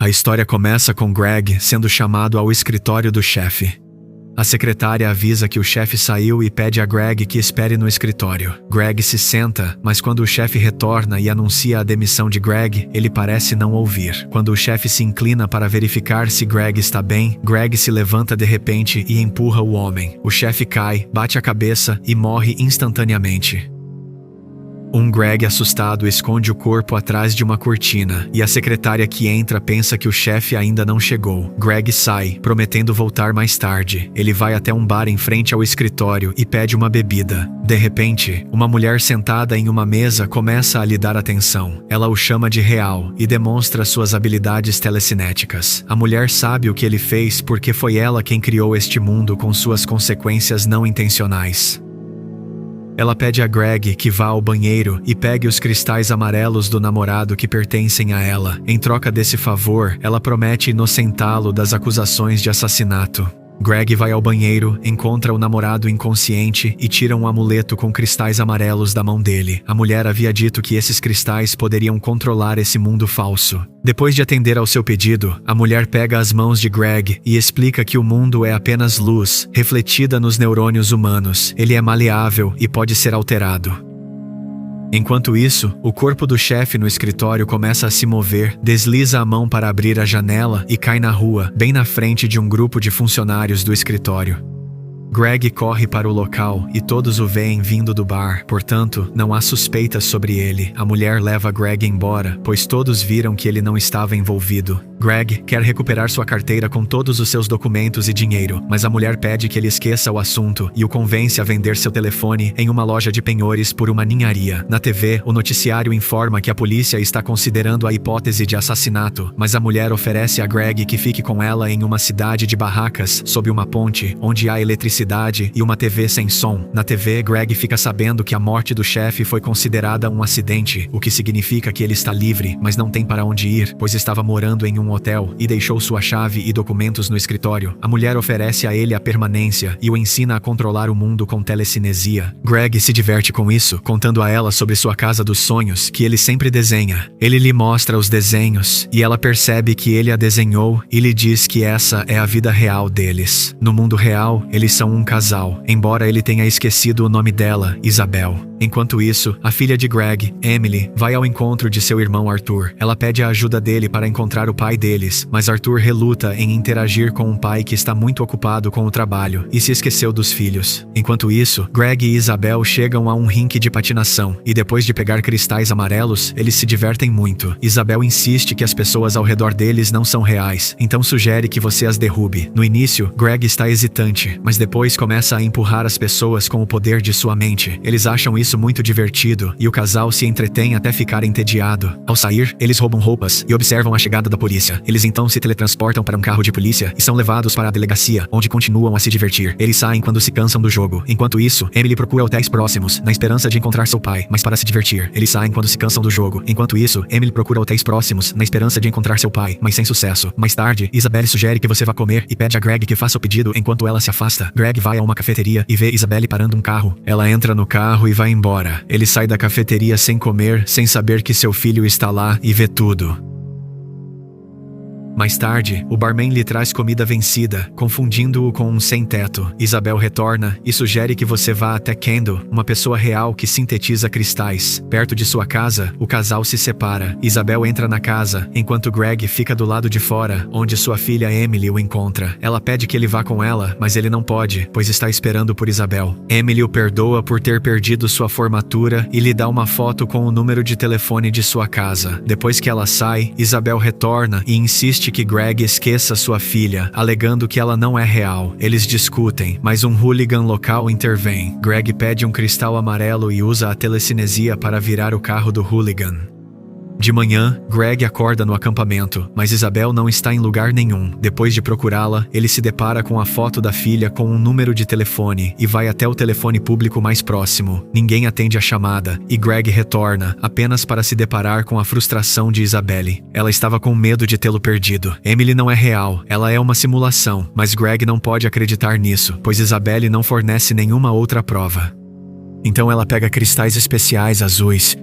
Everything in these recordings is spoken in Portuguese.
A história começa com Greg sendo chamado ao escritório do chefe. A secretária avisa que o chefe saiu e pede a Greg que espere no escritório. Greg se senta, mas quando o chefe retorna e anuncia a demissão de Greg, ele parece não ouvir. Quando o chefe se inclina para verificar se Greg está bem, Greg se levanta de repente e empurra o homem. O chefe cai, bate a cabeça e morre instantaneamente. Greg assustado esconde o corpo atrás de uma cortina, e a secretária que entra pensa que o chefe ainda não chegou. Greg sai, prometendo voltar mais tarde. Ele vai até um bar em frente ao escritório e pede uma bebida. De repente, uma mulher sentada em uma mesa começa a lhe dar atenção. Ela o chama de real e demonstra suas habilidades telecinéticas. A mulher sabe o que ele fez porque foi ela quem criou este mundo com suas consequências não intencionais. Ela pede a Greg que vá ao banheiro e pegue os cristais amarelos do namorado que pertencem a ela. Em troca desse favor, ela promete inocentá-lo das acusações de assassinato. Greg vai ao banheiro, encontra o namorado inconsciente e tira um amuleto com cristais amarelos da mão dele. A mulher havia dito que esses cristais poderiam controlar esse mundo falso. Depois de atender ao seu pedido, a mulher pega as mãos de Greg e explica que o mundo é apenas luz, refletida nos neurônios humanos. Ele é maleável e pode ser alterado. Enquanto isso, o corpo do chefe no escritório começa a se mover, desliza a mão para abrir a janela e cai na rua, bem na frente de um grupo de funcionários do escritório. Greg corre para o local e todos o veem vindo do bar, portanto, não há suspeitas sobre ele. A mulher leva Greg embora, pois todos viram que ele não estava envolvido. Greg quer recuperar sua carteira com todos os seus documentos e dinheiro, mas a mulher pede que ele esqueça o assunto e o convence a vender seu telefone em uma loja de penhores por uma ninharia. Na TV, o noticiário informa que a polícia está considerando a hipótese de assassinato, mas a mulher oferece a Greg que fique com ela em uma cidade de barracas, sob uma ponte, onde há eletricidade e uma TV sem som. Na TV, Greg fica sabendo que a morte do chefe foi considerada um acidente, o que significa que ele está livre, mas não tem para onde ir, pois estava morando em um hotel e deixou sua chave e documentos no escritório. A mulher oferece a ele a permanência e o ensina a controlar o mundo com telecinesia. Greg se diverte com isso, contando a ela sobre sua casa dos sonhos, que ele sempre desenha. Ele lhe mostra os desenhos, e ela percebe que ele a desenhou e lhe diz que essa é a vida real deles. No mundo real, eles são um casal, embora ele tenha esquecido o nome dela, Isabel. Enquanto isso, a filha de Greg, Emily, vai ao encontro de seu irmão Arthur. Ela pede a ajuda dele para encontrar o pai deles, mas Arthur reluta em interagir com um pai que está muito ocupado com o trabalho e se esqueceu dos filhos. Enquanto isso, Greg e Isabel chegam a um rink de patinação, e depois de pegar cristais amarelos, eles se divertem muito. Isabel insiste que as pessoas ao redor deles não são reais, então sugere que você as derrube. No início, Greg está hesitante, mas depois começa a empurrar as pessoas com o poder de sua mente. Eles acham isso muito divertido, e o casal se entretém até ficar entediado. Ao sair, eles roubam roupas e observam a chegada da polícia. Eles então se teletransportam para um carro de polícia e são levados para a delegacia, onde continuam a se divertir. Eles saem quando se cansam do jogo. Enquanto isso, Emily procura hotéis próximos, na esperança de encontrar seu pai, mas para se divertir. Eles saem quando se cansam do jogo. Enquanto isso, Emily procura hotéis próximos, na esperança de encontrar seu pai, mas sem sucesso. Mais tarde, Isabelle sugere que você vá comer e pede a Greg que faça o pedido enquanto ela se afasta. Greg vai a uma cafeteria e vê Isabelle parando um carro. Ela entra no carro e vai embora. Ele sai da cafeteria sem comer, sem saber que seu filho está lá, e vê tudo. Mais tarde, o barman lhe traz comida vencida, confundindo-o com um sem-teto. Isabel retorna e sugere que você vá até Kendall, uma pessoa real que sintetiza cristais. Perto de sua casa, o casal se separa. Isabel entra na casa, enquanto Greg fica do lado de fora, onde sua filha Emily o encontra. Ela pede que ele vá com ela, mas ele não pode, pois está esperando por Isabel. Emily o perdoa por ter perdido sua formatura e lhe dá uma foto com o número de telefone de sua casa. Depois que ela sai, Isabel retorna e insiste que Greg esqueça sua filha, alegando que ela não é real. Eles discutem, mas um hooligan local intervém. Greg pede um cristal amarelo e usa a telecinesia para virar o carro do hooligan. De manhã, Greg acorda no acampamento, mas Isabel não está em lugar nenhum. Depois de procurá-la, ele se depara com a foto da filha com um número de telefone e vai até o telefone público mais próximo. Ninguém atende a chamada, e Greg retorna, apenas para se deparar com a frustração de Isabelle. Ela estava com medo de tê-lo perdido. Emily não é real, ela é uma simulação, mas Greg não pode acreditar nisso, pois Isabelle não fornece nenhuma outra prova. Então ela pega cristais especiais azuis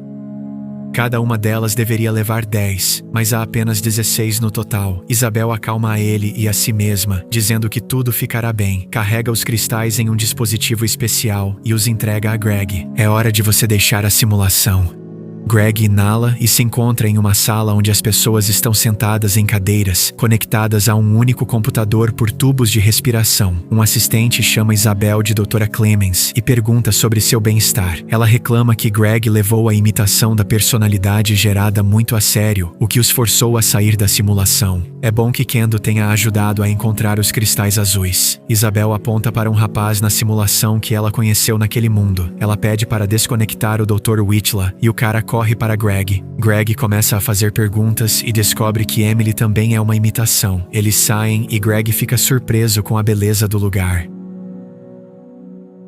Cada uma delas deveria levar 10, mas há apenas 16 no total. Isabel acalma a ele e a si mesma, dizendo que tudo ficará bem. Carrega os cristais em um dispositivo especial e os entrega a Greg. É hora de você deixar a simulação. Greg inala e se encontra em uma sala onde as pessoas estão sentadas em cadeiras, conectadas a um único computador por tubos de respiração. Um assistente chama Isabel de Dra. Clemens e pergunta sobre seu bem-estar. Ela reclama que Greg levou a imitação da personalidade gerada muito a sério, o que os forçou a sair da simulação. É bom que Kendo tenha ajudado a encontrar os cristais azuis. Isabel aponta para um rapaz na simulação que ela conheceu naquele mundo. Ela pede para desconectar o Dr. Whitla e o cara corre para Greg. Greg começa a fazer perguntas e descobre que Emily também é uma imitação. Eles saem e Greg fica surpreso com a beleza do lugar.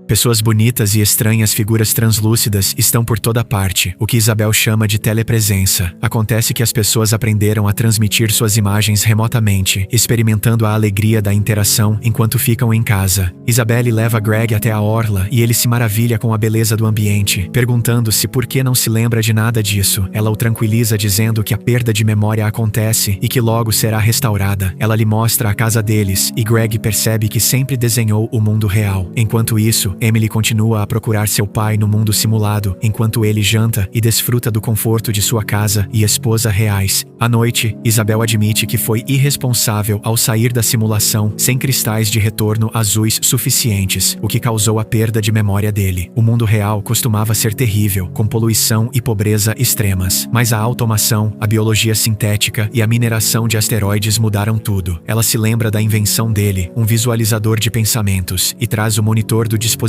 Pessoas bonitas e estranhas figuras translúcidas estão por toda parte, o que Isabel chama de telepresença. Acontece que as pessoas aprenderam a transmitir suas imagens remotamente, experimentando a alegria da interação enquanto ficam em casa. Isabelle leva Greg até a orla e ele se maravilha com a beleza do ambiente, perguntando-se por que não se lembra de nada disso. Ela o tranquiliza dizendo que a perda de memória acontece e que logo será restaurada. Ela lhe mostra a casa deles e Greg percebe que sempre desenhou o mundo real. Enquanto isso, Emily continua a procurar seu pai no mundo simulado, enquanto ele janta e desfruta do conforto de sua casa e esposa reais. À noite, Isabel admite que foi irresponsável ao sair da simulação sem cristais de retorno azuis suficientes, o que causou a perda de memória dele. O mundo real costumava ser terrível, com poluição e pobreza extremas, mas a automação, a biologia sintética e a mineração de asteroides mudaram tudo. Ela se lembra da invenção dele, um visualizador de pensamentos, e traz o monitor do dispositivo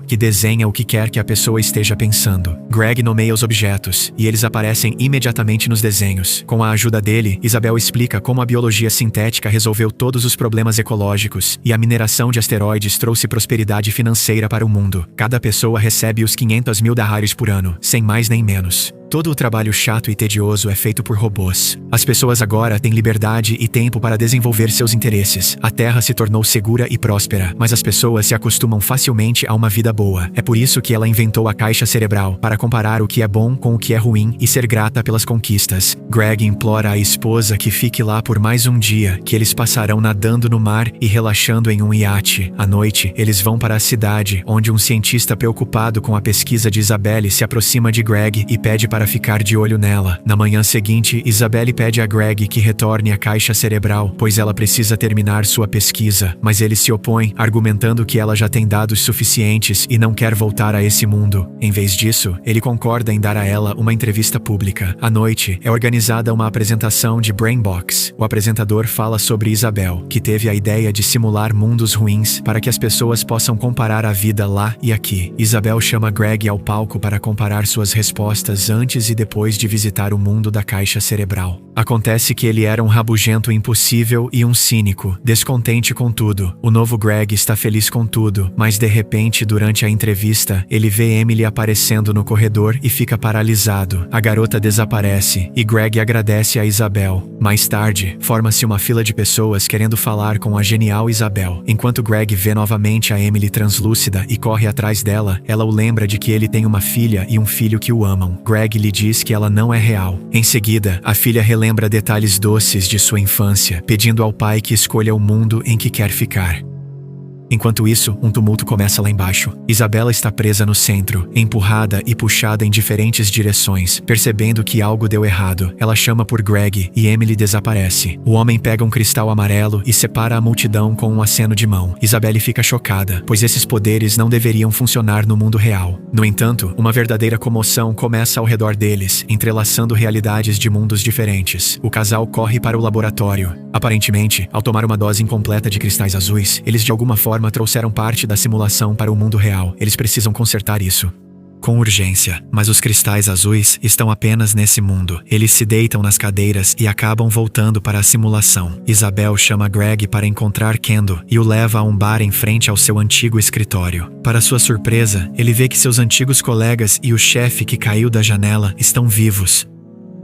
que desenha o que quer que a pessoa esteja pensando. Greg nomeia os objetos, e eles aparecem imediatamente nos desenhos. Com a ajuda dele, Isabel explica como a biologia sintética resolveu todos os problemas ecológicos, e a mineração de asteroides trouxe prosperidade financeira para o mundo. Cada pessoa recebe os 500 mil dólares por ano, sem mais nem menos. Todo o trabalho chato e tedioso é feito por robôs. As pessoas agora têm liberdade e tempo para desenvolver seus interesses. A Terra se tornou segura e próspera, mas as pessoas se acostumam facilmente a uma vida boa. É por isso que ela inventou a caixa cerebral, para comparar o que é bom com o que é ruim e ser grata pelas conquistas. Greg implora à esposa que fique lá por mais um dia, que eles passarão nadando no mar e relaxando em um iate. À noite, eles vão para a cidade, onde um cientista preocupado com a pesquisa de Isabelle se aproxima de Greg e pede para ficar de olho nela. Na manhã seguinte, Isabelle pede a Greg que retorne à caixa cerebral, pois ela precisa terminar sua pesquisa, mas ele se opõe, argumentando que ela já tem dados suficientes e não quer voltar a esse mundo. Em vez disso, ele concorda em dar a ela uma entrevista pública. À noite, é organizada uma apresentação de Brainbox. O apresentador fala sobre Isabel, que teve a ideia de simular mundos ruins para que as pessoas possam comparar a vida lá e aqui. Isabel chama Greg ao palco para comparar suas respostas antes e depois de visitar o mundo da caixa cerebral. Acontece que ele era um rabugento impossível e um cínico, descontente com tudo. O novo Greg está feliz com tudo, mas de repente, durante a entrevista, ele vê Emily aparecendo no corredor e fica paralisado. A garota desaparece e Greg agradece a Isabel. Mais tarde, forma-se uma fila de pessoas querendo falar com a genial Isabel. Enquanto Greg vê novamente a Emily translúcida e corre atrás dela, ela o lembra de que ele tem uma filha e um filho que o amam. Greg lhe diz que ela não é real. Em seguida, a filha relembra detalhes doces de sua infância, pedindo ao pai que escolha o mundo em que quer ficar. Enquanto isso, um tumulto começa lá embaixo. Isabela está presa no centro, empurrada e puxada em diferentes direções. Percebendo que algo deu errado, ela chama por Greg e Emily desaparece. O homem pega um cristal amarelo e separa a multidão com um aceno de mão. Isabelle fica chocada, pois esses poderes não deveriam funcionar no mundo real. No entanto, uma verdadeira comoção começa ao redor deles, entrelaçando realidades de mundos diferentes. O casal corre para o laboratório. Aparentemente, ao tomar uma dose incompleta de cristais azuis, eles de alguma forma trouxeram parte da simulação para o mundo real. Eles precisam consertar isso com urgência, mas os cristais azuis estão apenas nesse mundo. Eles se deitam nas cadeiras e acabam voltando para a simulação. Isabel chama Greg para encontrar Kendo e o leva a um bar em frente ao seu antigo escritório. Para sua surpresa, ele vê que seus antigos colegas e o chefe que caiu da janela estão vivos.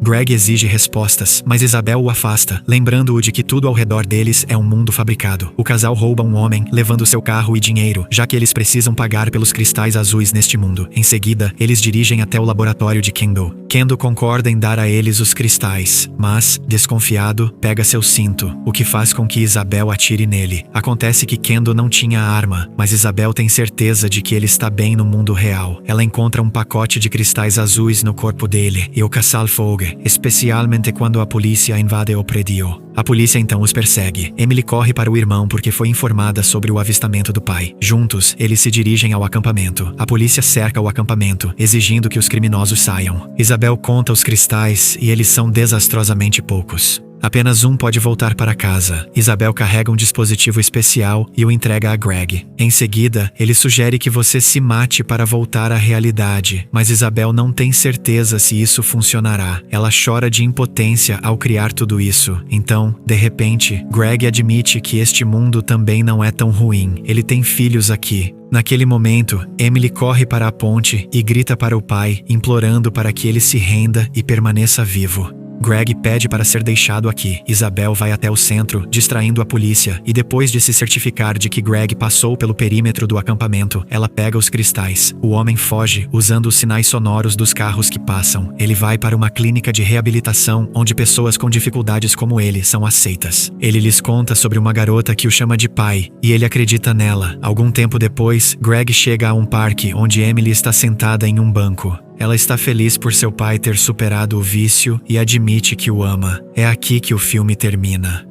Greg exige respostas, mas Isabel o afasta, lembrando-o de que tudo ao redor deles é um mundo fabricado. O casal rouba um homem, levando seu carro e dinheiro, já que eles precisam pagar pelos cristais azuis neste mundo. Em seguida, eles dirigem até o laboratório de Kendo. Kendo concorda em dar a eles os cristais, mas, desconfiado, pega seu cinto, o que faz com que Isabel atire nele. Acontece que Kendo não tinha arma, mas Isabel tem certeza de que ele está bem no mundo real. Ela encontra um pacote de cristais azuis no corpo dele e o casal foge, especialmente quando a polícia invade o prédio. A polícia então os persegue. Emily corre para o irmão porque foi informada sobre o avistamento do pai. Juntos, eles se dirigem ao acampamento. A polícia cerca o acampamento, exigindo que os criminosos saiam. Isabel conta os cristais e eles são desastrosamente poucos. Apenas um pode voltar para casa. Isabel carrega um dispositivo especial e o entrega a Greg. Em seguida, ele sugere que você se mate para voltar à realidade, mas Isabel não tem certeza se isso funcionará. Ela chora de impotência ao criar tudo isso. Então, de repente, Greg admite que este mundo também não é tão ruim. Ele tem filhos aqui. Naquele momento, Emily corre para a ponte e grita para o pai, implorando para que ele se renda e permaneça vivo. Greg pede para ser deixado aqui. Isabel vai até o centro, distraindo a polícia, e depois de se certificar de que Greg passou pelo perímetro do acampamento, ela pega os cristais. O homem foge, usando os sinais sonoros dos carros que passam. Ele vai para uma clínica de reabilitação, onde pessoas com dificuldades como ele são aceitas. Ele lhes conta sobre uma garota que o chama de pai, e ele acredita nela. Algum tempo depois, Greg chega a um parque, onde Emily está sentada em um banco. Ela está feliz por seu pai ter superado o vício e admite que o ama. É aqui que o filme termina.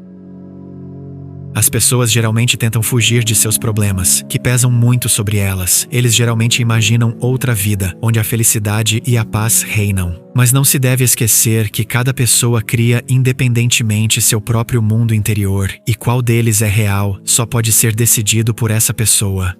As pessoas geralmente tentam fugir de seus problemas, que pesam muito sobre elas. Eles geralmente imaginam outra vida, onde a felicidade e a paz reinam. Mas não se deve esquecer que cada pessoa cria independentemente seu próprio mundo interior, e qual deles é real só pode ser decidido por essa pessoa.